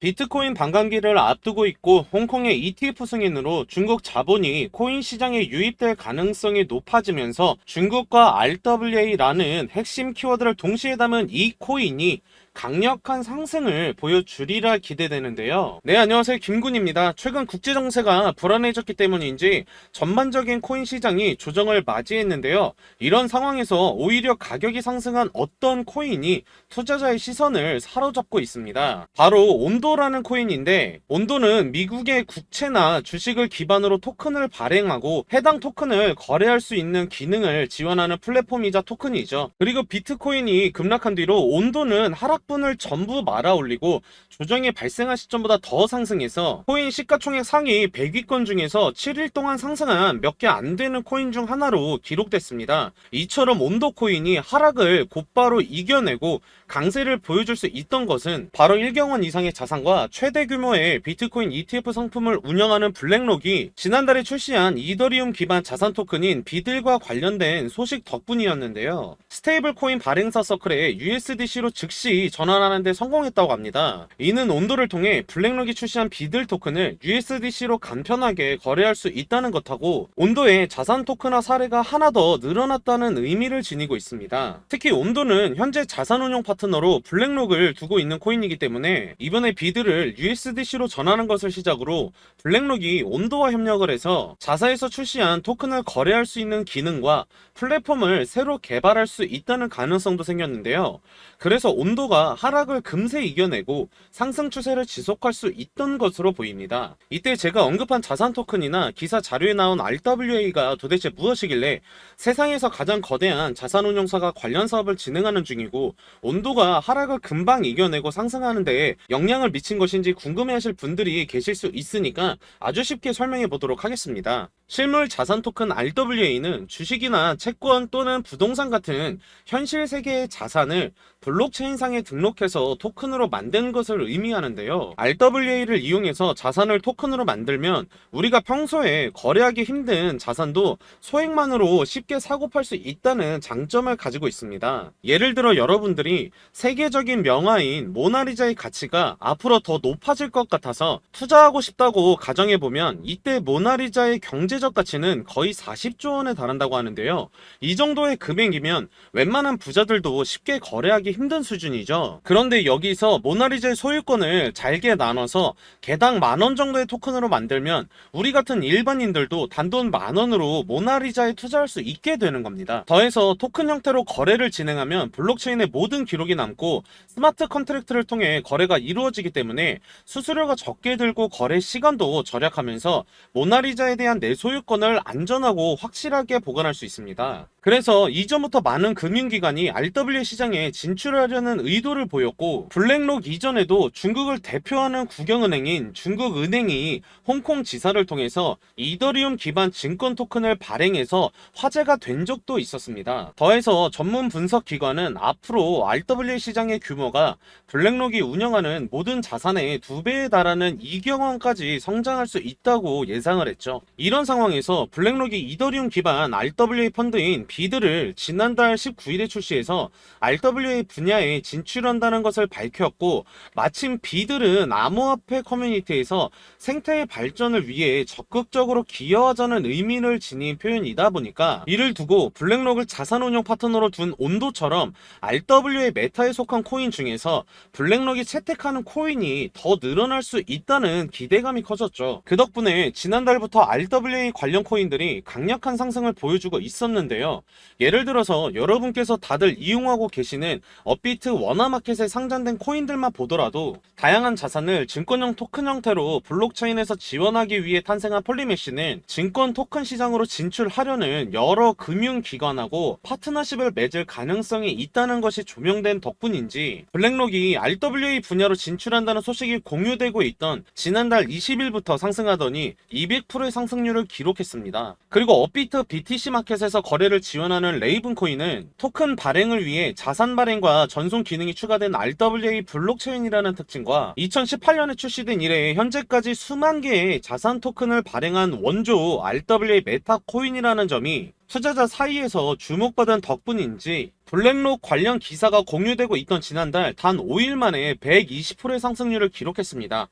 비트코인 반감기를 앞두고 있고 홍콩의 ETF 승인으로 중국 자본이 코인 시장에 유입될 가능성이 높아지면서 중국과 RWA라는 핵심 키워드를 동시에 담은 이 코인이 강력한 상승을 보여주리라 기대되는데요. 네, 안녕하세요. 김군입니다. 최근 국제 정세가 불안해졌기 때문인지 전반적인 코인 시장이 조정을 맞이했는데요. 이런 상황에서 오히려 가격이 상승한 어떤 코인이 투자자의 시선을 사로잡고 있습니다. 바로 온도라는 코인인데, 온도는 미국의 국채나 주식을 기반으로 토큰을 발행하고 해당 토큰을 거래할 수 있는 기능을 지원하는 플랫폼이자 토큰이죠. 그리고 비트코인이 급락한 뒤로 온도는 하락분을 전부 말아 올리고 조정이 발생한 시점보다 더 상승해서 코인 시가총액 상위 100위권 중에서 7일 동안 상승한 몇 개 안 되는 코인 중 하나로 기록됐습니다. 이처럼 온도 코인이 하락을 곧바로 이겨내고 강세를 보여줄 수 있던 것은 바로 1경원 이상의 자산과 최대 규모의 비트코인 ETF 상품을 운영하는 블랙록이 지난달에 출시한 이더리움 기반 자산 토큰인 비들과 관련된 소식 덕분이었는데요. 스테이블 코인 발행사 서클에 USDC로 즉시 전환하는 데 성공했다고 합니다. 이는 온도를 통해 블랙록이 출시한 비들 토큰을 USDC로 간편하게 거래할 수 있다는 것하고 온도의 자산 토큰화 사례가 하나 더 늘어났다는 의미를 지니고 있습니다. 특히 온도는 현재 자산 운용 파트너로 블랙록을 두고 있는 코인이기 때문에 이번에 비들을 USDC로 전하는 것을 시작으로 블랙록이 온도와 협력을 해서 자사에서 출시한 토큰을 거래할 수 있는 기능과 플랫폼을 새로 개발할 수 있다는 가능성도 생겼는데요. 그래서 온도가 하락을 금세 이겨내고 상승 추세를 지속할 수 있던 것으로 보입니다. 이때 제가 언급한 자산 토큰이나 기사 자료에 나온 RWA가 도대체 무엇이길래 세상에서 가장 거대한 자산 운용사가 관련 사업을 진행하는 중이고 온도가 하락을 금방 이겨내고 상승하는 데에 영향을 미친 것인지 궁금해하실 분들이 계실 수 있으니까 아주 쉽게 설명해 보도록 하겠습니다. 실물 자산 토큰 RWA는 주식이나 채권 또는 부동산 같은 현실 세계의 자산을 블록체인상에 등록해서 토큰으로 만드는 것을 의미하는데요. RWA를 이용해서 자산을 토큰으로 만들면 우리가 평소에 거래하기 힘든 자산도 소액만으로 쉽게 사고 팔 수 있다는 장점을 가지고 있습니다. 예를 들어 여러분들이 세계적인 명화인 모나리자의 가치가 앞으로 더 높아질 것 같아서 투자하고 싶다고 가정해보면 이때 모나리자의 경제적 가치는 거의 40조 원에 달한다고 하는데요. 이 정도의 금액이면 웬만한 부자들도 쉽게 거래하기 힘든 수준이죠. 그런데 여기서 모나리자의 소유권을 잘게 나눠서 개당 10,000원 정도의 토큰으로 만들면 우리 같은 일반인들도 단돈 10,000원으로 모나리자에 투자할 수 있게 되는 겁니다. 더해서 토큰 형태로 거래를 진행하면 블록체인에 모든 기록이 남고 스마트 컨트랙트를 통해 거래가 이루어지기 때문에 수수료가 적게 들고 거래 시간도 절약하면서 모나리자에 대한 내 소유권을 안전하고 확실하게 보관할 수 있습니다. 그래서 이전부터 많은 금융기관이 RWA 시장에 진출하려는 의도를 보였고 블랙록 이전에도 중국을 대표하는 국영은행인 중국은행이 홍콩 지사를 통해서 이더리움 기반 증권 토큰을 발행해서 화제가 된 적도 있었습니다. 더해서 전문 분석 기관은 앞으로 RWA 시장의 규모가 블랙록이 운영하는 모든 자산의 2배에 달하는 2경원까지 성장할 수 있다고 예상을 했죠. 이런 상황에서 블랙록이 이더리움 기반 RWA 펀드인 비들을 지난달 19일에 출시해서 RWA 분야에 진출한다는 것을 밝혔고 마침 비들은 암호화폐 커뮤니티에서 생태의 발전을 위해 적극적으로 기여하자는 의미를 지닌 표현이다 보니까 이를 두고 블랙록을 자산운용 파트너로 둔 온도처럼 RWA 메타에 속한 코인 중에서 블랙록이 채택하는 코인이 더 늘어날 수 있다는 기대감이 커졌죠. 그 덕분에 지난달부터 RWA 관련 코인들이 강력한 상승을 보여주고 있었는데요. 예를 들어서 여러분께서 다들 이용하고 계시는 업비트 워너마켓에 상장된 코인들만 보더라도 다양한 자산을 증권형 토큰 형태로 블록체인에서 지원하기 위해 탄생한 폴리메시는 증권 토큰 시장으로 진출하려는 여러 금융기관하고 파트너십을 맺을 가능성이 있다는 것이 조명된 덕분인지 블랙록이 RWA 분야로 진출한다는 소식이 공유되고 있던 지난달 20일부터 상승하더니 200%의 상승률을 기록했습니다. 그리고 업비트 BTC 마켓에서 거래를 지원하는 레이븐 코인은 토큰 발행을 위해 자산 발행과 전송 기능이 추가된 RWA 블록체인이라는 특징과 2018년에 출시된 이래 현재까지 수만 개의 자산 토큰을 발행한 원조 RWA 메타 코인이라는 점이 투자자 사이에서 주목받은 덕분인지 블랙록 관련 기사가 공유되고 있던 지난달 단 5일 만에 120%의 상승률을 기록했습니다.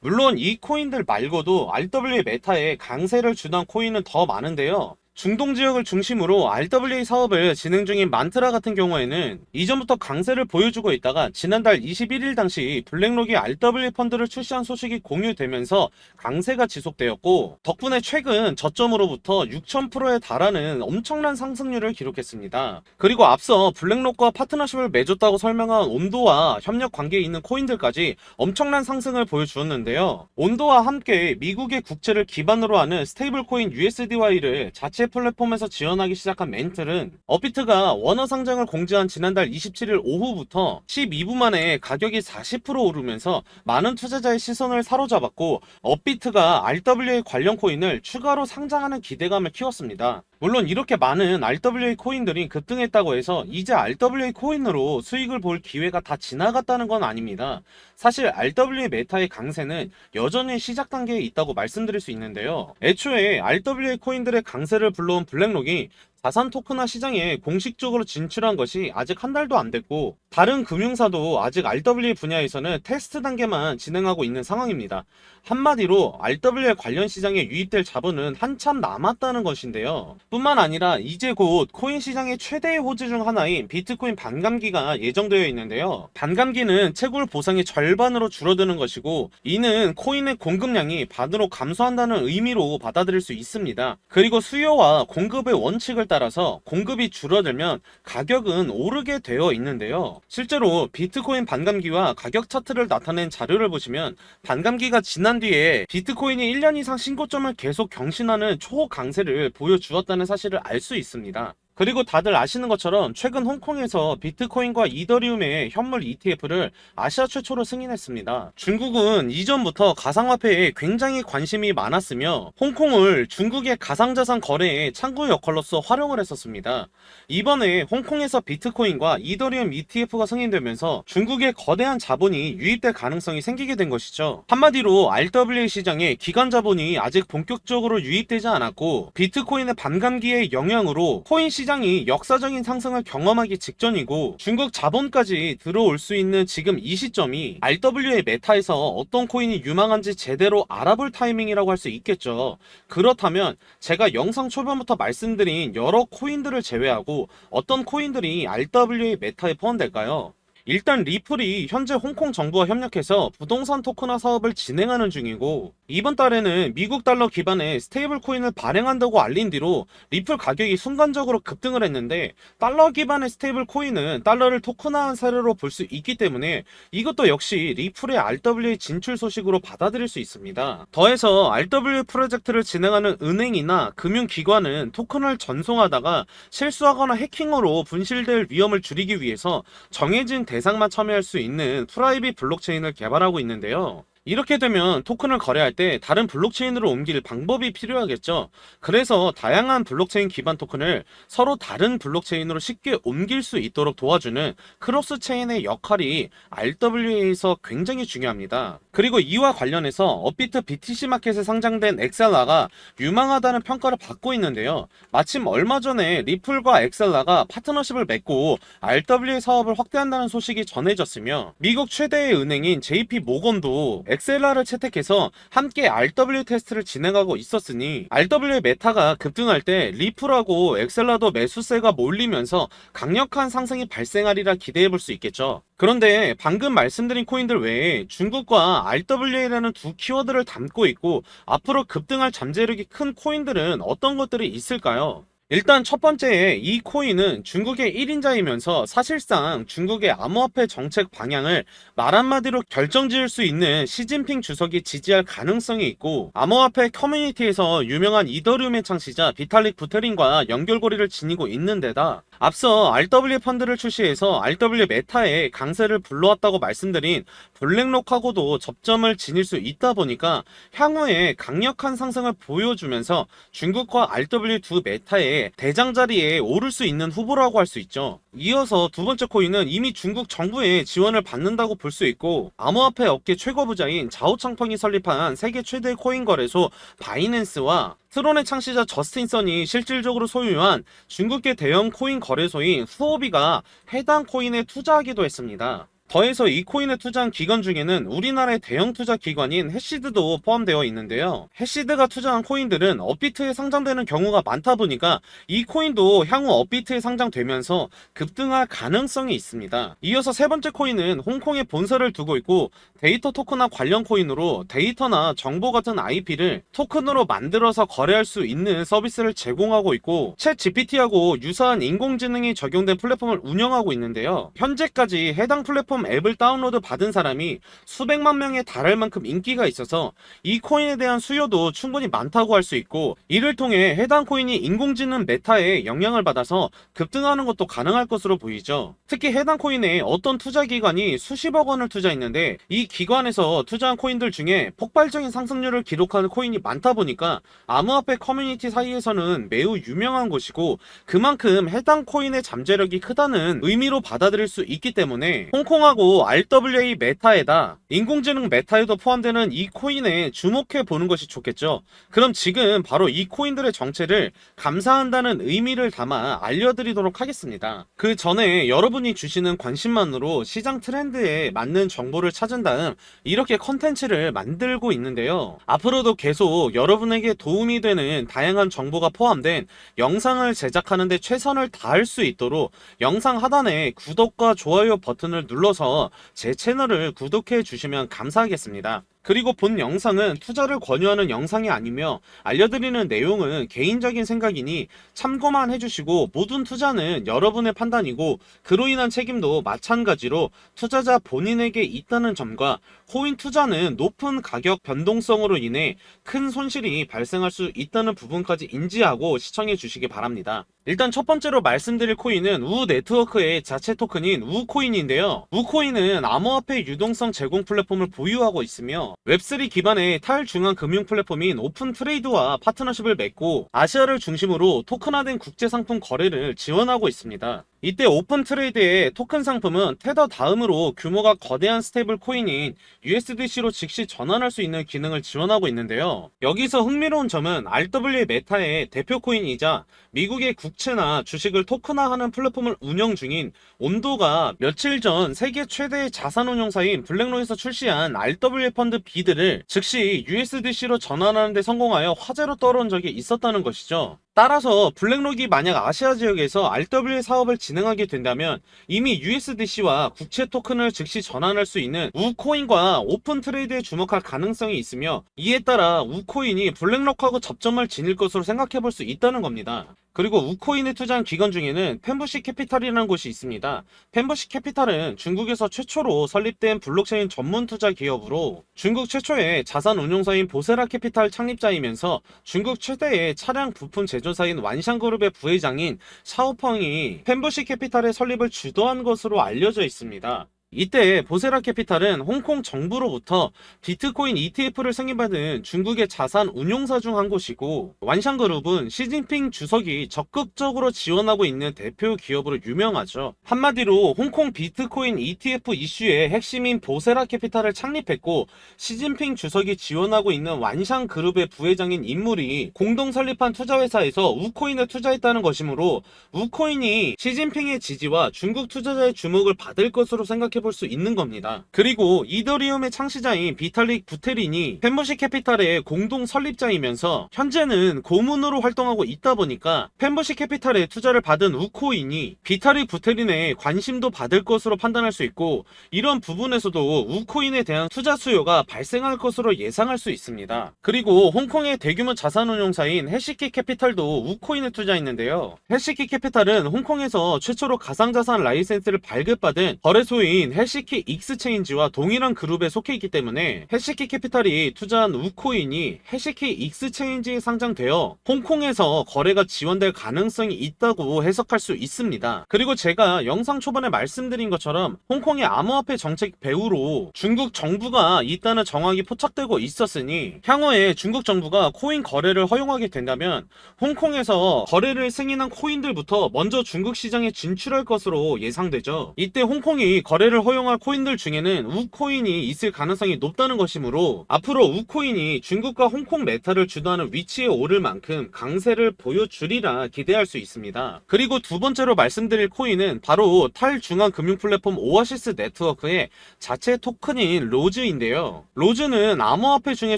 물론 이 코인들 말고도 RWA 메타에 강세를 주던 코인은 더 많은데요. 중동 지역을 중심으로 RWA 사업을 진행 중인 만트라 같은 경우에는 이전부터 강세를 보여주고 있다가 지난달 21일 당시 블랙록이 RWA 펀드를 출시한 소식이 공유되면서 강세가 지속되었고, 덕분에 최근 저점으로부터 6000%에 달하는 엄청난 상승률을 기록했습니다. 그리고 앞서 블랙록과 파트너십을 맺었다고 설명한 온도와 협력 관계에 있는 코인들까지 엄청난 상승을 보여주었는데요. 온도와 함께 미국의 국채를 기반으로 하는 스테이블 코인 USDY를 자체 플랫폼에서 지원하기 시작한 멘틀은 업비트가 원화 상장을 공지한 지난달 27일 오후부터 12분 만에 가격이 40% 오르면서 많은 투자자의 시선을 사로잡았고, 업비트가 RWA 관련 코인을 추가로 상장하는 기대감을 키웠습니다. 물론 이렇게 많은 RWA 코인들이 급등했다고 해서 이제 RWA 코인으로 수익을 볼 기회가 다 지나갔다는 건 아닙니다. 사실 RWA 메타의 강세는 여전히 시작 단계에 있다고 말씀드릴 수 있는데요. 애초에 RWA 코인들의 강세를 불러온 블랙록이 자산 토큰화 시장에 공식적으로 진출한 것이 아직 한 달도 안 됐고, 다른 금융사도 아직 RWA 분야에서는 테스트 단계만 진행하고 있는 상황입니다. 한마디로 RWA 관련 시장에 유입될 자본은 한참 남았다는 것인데요. 뿐만 아니라 이제 곧 코인 시장의 최대의 호재 중 하나인 비트코인 반감기가 예정되어 있는데요. 반감기는 채굴 보상의 절반으로 줄어드는 것이고, 이는 코인의 공급량이 반으로 감소한다는 의미로 받아들일 수 있습니다. 그리고 수요와 공급의 원칙을 따라서 공급이 줄어들면 가격은 오르게 되어 있는데요. 실제로 비트코인 반감기와 가격 차트를 나타낸 자료를 보시면 반감기가 지난 뒤에 비트코인이 1년 이상 신고점을 계속 경신하는 초강세를 보여주었다는 사실을 알 수 있습니다. 그리고 다들 아시는 것처럼 최근 홍콩에서 비트코인과 이더리움의 현물 ETF를 아시아 최초로 승인했습니다. 중국은 이전부터 가상화폐에 굉장히 관심이 많았으며 홍콩을 중국의 가상자산 거래의 창구 역할로서 활용을 했었습니다. 이번에 홍콩에서 비트코인과 이더리움 ETF가 승인되면서 중국의 거대한 자본이 유입될 가능성이 생기게 된 것이죠. 한마디로 RWA 시장에 기관 자본이 아직 본격적으로 유입되지 않았고, 비트코인의 반감기의 영향으로 코인 시장이 역사적인 상승을 경험하기 직전이고, 중국 자본까지 들어올 수 있는 지금 이 시점이 RWA 메타에서 어떤 코인이 유망한지 제대로 알아볼 타이밍이라고 할 수 있겠죠. 그렇다면 제가 영상 초반부터 말씀드린 여러 코인들을 제외하고 어떤 코인들이 RWA 메타에 포함될까요? 일단 리플이 현재 홍콩 정부와 협력해서 부동산 토큰화 사업을 진행하는 중이고, 이번 달에는 미국 달러 기반의 스테이블 코인을 발행한다고 알린 뒤로 리플 가격이 순간적으로 급등을 했는데, 달러 기반의 스테이블 코인은 달러를 토큰화한 사례로 볼 수 있기 때문에 이것도 역시 리플의 RWA 진출 소식으로 받아들일 수 있습니다. 더해서 RWA 프로젝트를 진행하는 은행이나 금융기관은 토큰을 전송하다가 실수하거나 해킹으로 분실될 위험을 줄이기 위해서 정해진 대상만 참여할 수 있는 프라이빗 블록체인을 개발하고 있는데요. 이렇게 되면 토큰을 거래할 때 다른 블록체인으로 옮길 방법이 필요하겠죠. 그래서 다양한 블록체인 기반 토큰을 서로 다른 블록체인으로 쉽게 옮길 수 있도록 도와주는 크로스 체인의 역할이 RWA에서 굉장히 중요합니다. 그리고 이와 관련해서 업비트 BTC 마켓에 상장된 엑셀라가 유망하다는 평가를 받고 있는데요. 마침 얼마 전에 리플과 엑셀라가 파트너십을 맺고 RWA 사업을 확대한다는 소식이 전해졌으며, 미국 최대의 은행인 JP 모건도 엑셀라를 채택해서 함께 RW 테스트를 진행하고 있었으니, RW 메타가 급등할 때 리플하고 엑셀라도 매수세가 몰리면서 강력한 상승이 발생하리라 기대해볼 수 있겠죠. 그런데 방금 말씀드린 코인들 외에 중국과 RWA라는 두 키워드를 담고 있고 앞으로 급등할 잠재력이 큰 코인들은 어떤 것들이 있을까요? 일단 첫 번째, 이 코인은 중국의 1인자이면서 사실상 중국의 암호화폐 정책 방향을 말 한마디로 결정지을 수 있는 시진핑 주석이 지지할 가능성이 있고, 암호화폐 커뮤니티에서 유명한 이더리움의 창시자 비탈릭 부테린과 연결고리를 지니고 있는 데다 앞서 RW 펀드를 출시해서 RW 메타에 강세를 불러왔다고 말씀드린 블랙록하고도 접점을 지닐 수 있다 보니까 향후에 강력한 상승을 보여주면서 중국과 RW 두 메타의 대장 자리에 오를 수 있는 후보라고 할 수 있죠. 이어서 두 번째 코인은 이미 중국 정부의 지원을 받는다고 볼 수 있고, 암호화폐 업계 최고 부자인 자오창펑이 설립한 세계 최대 코인 거래소 바이낸스와 트론의 창시자 저스틴 선이 실질적으로 소유한 중국계 대형 코인 거래소인 후오비가 해당 코인에 투자하기도 했습니다. 더해서 이 코인에 투자한 기관 중에는 우리나라의 대형 투자 기관인 해시드도 포함되어 있는데요. 해시드가 투자한 코인들은 업비트에 상장되는 경우가 많다 보니까 이 코인도 향후 업비트에 상장되면서 급등할 가능성이 있습니다. 이어서 세 번째 코인은 홍콩에 본사를 두고 있고 데이터 토큰화 관련 코인으로 데이터나 정보 같은 IP를 토큰으로 만들어서 거래할 수 있는 서비스를 제공하고 있고 챗 GPT하고 유사한 인공지능이 적용된 플랫폼을 운영하고 있는데요. 현재까지 해당 플랫폼 앱을 다운로드 받은 사람이 수백만 명에 달할 만큼 인기가 있어서 이 코인에 대한 수요도 충분히 많다고 할 수 있고 이를 통해 해당 코인이 인공지능 메타에 영향을 받아서 급등하는 것도 가능할 것으로 보이죠. 특히 해당 코인에 어떤 투자기관이 수십억 원을 투자했는데 이 기관에서 투자한 코인들 중에 폭발적인 상승률을 기록하는 코인이 많다 보니까 암호화폐 커뮤니티 사이에서는 매우 유명한 곳이고 그만큼 해당 코인의 잠재력이 크다는 의미로 받아들일 수 있기 때문에 홍콩하고 RWA 메타에다 인공지능 메타에도 포함되는 이 코인에 주목해 보는 것이 좋겠죠. 그럼 지금 바로 이 코인들의 정체를 감사한다는 의미를 담아 알려드리도록 하겠습니다. 그 전에 여러분이 주시는 관심만으로 시장 트렌드에 맞는 정보를 찾은 다음 이렇게 컨텐츠를 만들고 있는데요. 앞으로도 계속 여러분에게 도움이 되는 다양한 정보가 포함된 영상을 제작하는 데 최선을 다할 수 있도록 영상 하단에 구독과 좋아요 버튼을 눌러서 제 채널을 구독해 주시면 감사하겠습니다. 그리고 본 영상은 투자를 권유하는 영상이 아니며 알려드리는 내용은 개인적인 생각이니 참고만 해주시고 모든 투자는 여러분의 판단이고 그로 인한 책임도 마찬가지로 투자자 본인에게 있다는 점과 코인 투자는 높은 가격 변동성으로 인해 큰 손실이 발생할 수 있다는 부분까지 인지하고 시청해 주시기 바랍니다. 일단 첫 번째로 말씀드릴 코인은 우 네트워크의 자체 토큰인 우코인인데요. 우코인은 암호화폐 유동성 제공 플랫폼을 보유하고 있으며 웹3 기반의 탈중앙 금융 플랫폼인 오픈 트레이드와 파트너십을 맺고 아시아를 중심으로 토큰화된 국제 상품 거래를 지원하고 있습니다. 이때 오픈 트레이드의 토큰 상품은 테더 다음으로 규모가 거대한 스테이블 코인인 USDC로 즉시 전환할 수 있는 기능을 지원하고 있는데요. 여기서 흥미로운 점은 RWA 메타의 대표 코인이자 미국의 국채나 주식을 토큰화하는 플랫폼을 운영 중인 온도가 며칠 전 세계 최대의 자산운용사인 블랙록에서 출시한 RWA 펀드 비드를 즉시 USDC로 전환하는 데 성공하여 화제로 떠오른 적이 있었다는 것이죠. 따라서 블랙록이 만약 아시아 지역에서 RWA 사업을 진행하게 된다면 이미 USDC와 국채 토큰을 즉시 전환할 수 있는 우코인과 오픈 트레이드에 주목할 가능성이 있으며 이에 따라 우코인이 블랙록하고 접점을 지닐 것으로 생각해 볼 수 있다는 겁니다. 그리고 우코인에 투자한 기관 중에는 펜부시 캐피탈이라는 곳이 있습니다. 펜부시 캐피탈은 중국에서 최초로 설립된 블록체인 전문 투자 기업으로 중국 최초의 자산 운용사인 보세라 캐피탈 창립자이면서 중국 최대의 차량 부품 제조사인 완샹그룹의 부회장인 샤오펑이 펜부시 캐피탈의 설립을 주도한 것으로 알려져 있습니다. 이때 보세라 캐피탈은 홍콩 정부로부터 비트코인 ETF를 승인받은 중국의 자산 운용사 중 한 곳이고 완샹그룹은 시진핑 주석이 적극적으로 지원하고 있는 대표 기업으로 유명하죠. 한마디로 홍콩 비트코인 ETF 이슈의 핵심인 보세라 캐피탈을 창립했고 시진핑 주석이 지원하고 있는 완샹그룹의 부회장인 인물이 공동 설립한 투자회사에서 우코인에 투자했다는 것이므로 우코인이 시진핑의 지지와 중국 투자자의 주목을 받을 것으로 생각해 볼 수 있는 겁니다. 그리고 이더리움의 창시자인 비탈릭 부테린이 펜부시 캐피탈의 공동 설립자이면서 현재는 고문으로 활동하고 있다 보니까 펜부시 캐피탈에 투자를 받은 우코인이 비탈릭 부테린의 관심도 받을 것으로 판단할 수 있고 이런 부분에서도 우코인에 대한 투자 수요가 발생할 것으로 예상할 수 있습니다. 그리고 홍콩의 대규모 자산운용사인 해시키 캐피탈도 우코인에 투자했는데요. 해시키 캐피탈은 홍콩에서 최초로 가상자산 라이센스를 발급받은 거래소인 해시키 익스체인지와 동일한 그룹에 속해 있기 때문에 해시키 캐피탈이 투자한 우코인이 해시키 익스체인지에 상장되어 홍콩에서 거래가 지원될 가능성이 있다고 해석할 수 있습니다. 그리고 제가 영상 초반에 말씀드린 것처럼 홍콩의 암호화폐 정책 배후로 중국 정부가 있다는 정황이 포착되고 있었으니 향후에 중국 정부가 코인 거래를 허용하게 된다면 홍콩에서 거래를 승인한 코인들부터 먼저 중국 시장에 진출할 것으로 예상되죠. 이때 홍콩이 거래를 거래를 허용할 코인들 중에는 우코인이 있을 가능성이 높다는 것이므로 앞으로 우코인이 중국과 홍콩 메타를 주도하는 위치에 오를 만큼 강세를 보여주리라 기대할 수 있습니다. 그리고 두 번째로 말씀드릴 코인은 바로 탈중앙 금융 플랫폼 오아시스 네트워크의 자체 토큰인 로즈인데요. 로즈는 암호화폐 중에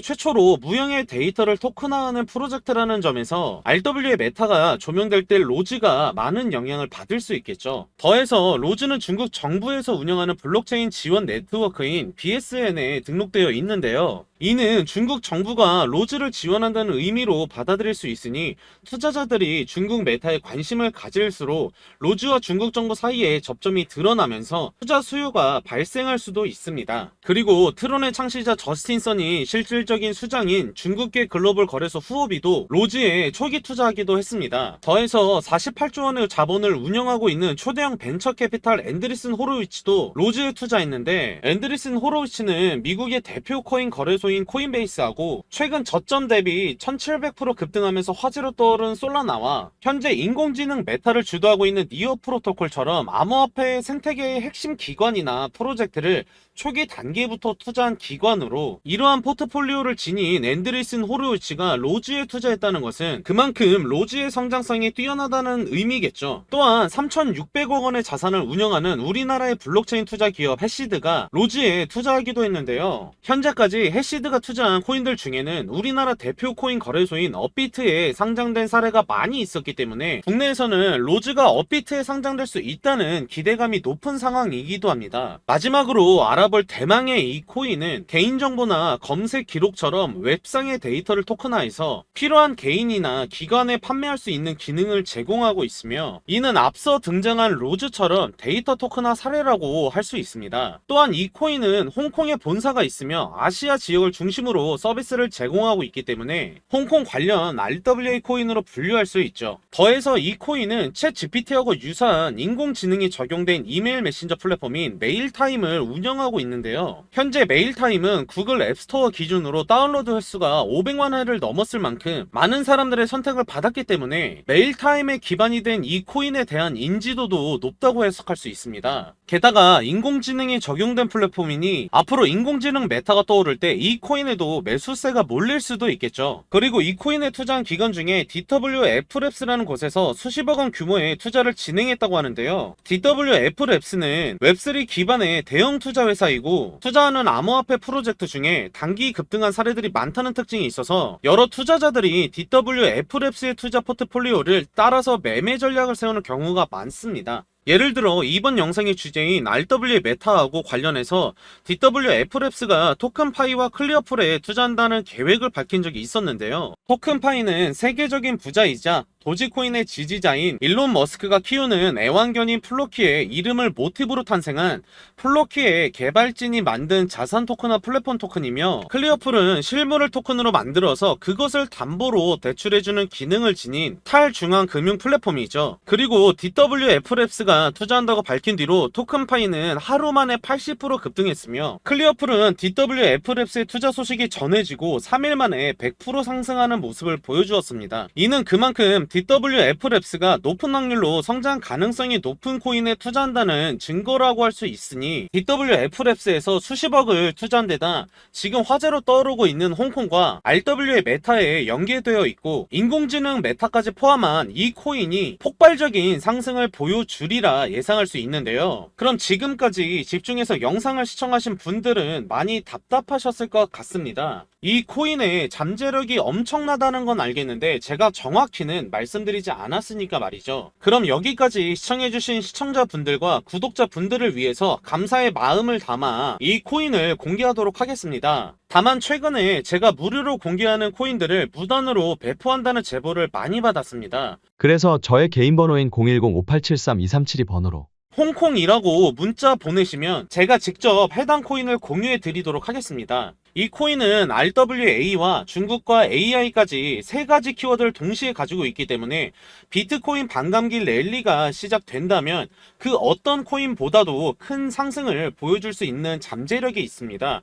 최초로 무형의 데이터를 토큰화하는 프로젝트라는 점에서 RW의 메타가 조명될 때 로즈가 많은 영향을 받을 수 있겠죠. 더해서 로즈는 중국 정부에서 운영하는 블록체인 지원 네트워크인 BSN에 등록되어 있는데요. 이는 중국 정부가 로즈를 지원한다는 의미로 받아들일 수 있으니 투자자들이 중국 메타에 관심을 가질수록 로즈와 중국 정부 사이에 접점이 드러나면서 투자 수요가 발생할 수도 있습니다. 그리고 트론의 창시자 저스틴 선이 실질적인 수장인 중국계 글로벌 거래소 후오비도 로즈에 초기 투자하기도 했습니다. 더해서 48조 원의 자본을 운영하고 있는 초대형 벤처 캐피탈 앤드리슨 호로위치도 로즈에 투자했는데, 앤드리슨 호로위치는 미국의 대표 코인 거래소인 코인베이스하고 최근 저점 대비 1700% 급등하면서 화제로 떠오른 솔라나와 현재 인공지능 메타를 주도하고 있는 니어 프로토콜처럼 암호화폐 생태계의 핵심 기관이나 프로젝트를 초기 단계부터 투자한 기관으로 이러한 포트폴리오를 지닌 앤드리슨 호로위치가 로즈에 투자했다는 것은 그만큼 로즈의 성장성이 뛰어나다는 의미겠죠. 또한 3,600억 원의 자산을 운영하는 우리나라의 블록체인 투자 기업 해시드가 로즈에 투자하기도 했는데요. 현재까지 해시드가 투자한 코인들 중에는 우리나라 대표 코인 거래소인 업비트에 상장된 사례가 많이 있었기 때문에 국내에서는 로즈가 업비트에 상장될 수 있다는 기대감이 높은 상황이기도 합니다. 마지막으로 알아볼 대망의 이 코인은 개인정보나 검색 기록처럼 웹상의 데이터를 토큰화해서 필요한 개인이나 기관에 판매할 수 있는 기능을 제공하고 있으며, 이는 앞서 등장한 로즈처럼 데이터 토큰화 사례라고 할 수 있습니다. 또한 이 코인은 홍콩에 본사가 있으며 아시아 지역을 중심으로 서비스를 제공하고 있기 때문에 홍콩 관련 RWA 코인으로 분류할 수 있죠. 더해서 이 코인은 챗 GPT하고 유사한 인공지능이 적용된 이메일 메신저 플랫폼인 메일타임을 운영하고 있는데요. 현재 메일타임은 구글 앱스토어 기준으로 다운로드 횟수가 500만 회를 넘었을 만큼 많은 사람들의 선택을 받았기 때문에 메일타임에 기반이 된 이 코인에 대한 인지도도 높다고 해석할 수 있습니다. 게다가 인공지능이 적용된 플랫폼이니 앞으로 인공지능 메타가 떠오를 때 이 코인에도 매수세가 몰릴 수도 있겠죠. 그리고 이 코인에 투자한 기관 중에 DWF랩스라는 곳에서 수십억 원 규모의 투자를 진행했다고 하는데요. DWF랩스는 웹3 기반의 대형 투자 회사이고 투자하는 암호화폐 프로젝트 중에 단기 급등한 사례들이 많다는 특징이 있어서 여러 투자자들이 DWF랩스의 투자 포트폴리오를 따라서 매매 전략을 세우는 경우가 많습니다. 예를 들어 이번 영상의 주제인 RWA 메타하고 관련해서 DWF랩스가 토큰파이와 클리어풀에 투자한다는 계획을 밝힌 적이 있었는데요. 토큰파이는 세계적인 부자이자 도지코인의 지지자인 일론 머스크가 키우는 애완견인 플로키의 이름을 모티브로 탄생한 플로키의 개발진이 만든 자산 토큰화 플랫폼 토큰이며, 클리어풀은 실물을 토큰으로 만들어서 그것을 담보로 대출해주는 기능을 지닌 탈중앙 금융 플랫폼이죠. 그리고 DWF랩스가 투자한다고 밝힌 뒤로 토큰파이는 하루 만에 80% 급등했으며, 클리어풀은 DWF랩스의 투자 소식이 전해지고 3일 만에 100% 상승하는 모습을 보여주었습니다. 이는 그만큼 DWF랩스가 높은 확률로 성장 가능성이 높은 코인에 투자한다는 증거라고 할 수 있으니, DWF랩스에서 수십억을 투자한 데다 지금 화제로 떠오르고 있는 홍콩과 RWA 메타에 연계되어 있고 인공지능 메타까지 포함한 이 코인이 폭발적인 상승을 보여주리라 예상할 수 있는데요. 그럼 지금까지 집중해서 영상을 시청하신 분들은 많이 답답하셨을 것 같습니다. 이 코인의 잠재력이 엄청나다는 건 알겠는데 제가 정확히는 말씀드리지 않았으니까 말이죠. 그럼 여기까지 시청해주신 시청자분들과 구독자분들을 위해서 감사의 마음을 담아 이 코인을 공개하도록 하겠습니다. 다만 최근에 제가 무료로 공개하는 코인들을 무단으로 배포한다는 제보를 많이 받았습니다. 그래서 저의 개인 번호인 010-5873-2372 번호로 홍콩이라고 문자 보내시면 제가 직접 해당 코인을 공유해 드리도록 하겠습니다. 이 코인은 RWA와 중국과 AI까지 세 가지 키워드를 동시에 가지고 있기 때문에 비트코인 반감기 랠리가 시작된다면 그 어떤 코인보다도 큰 상승을 보여줄 수 있는 잠재력이 있습니다.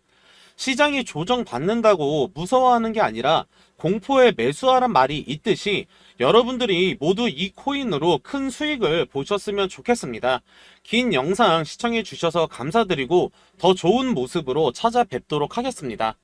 시장이 조정받는다고 무서워하는 게 아니라 공포에 매수하란 말이 있듯이 여러분들이 모두 이 코인으로 큰 수익을 보셨으면 좋겠습니다. 긴 영상 시청해 주셔서 감사드리고 더 좋은 모습으로 찾아뵙도록 하겠습니다.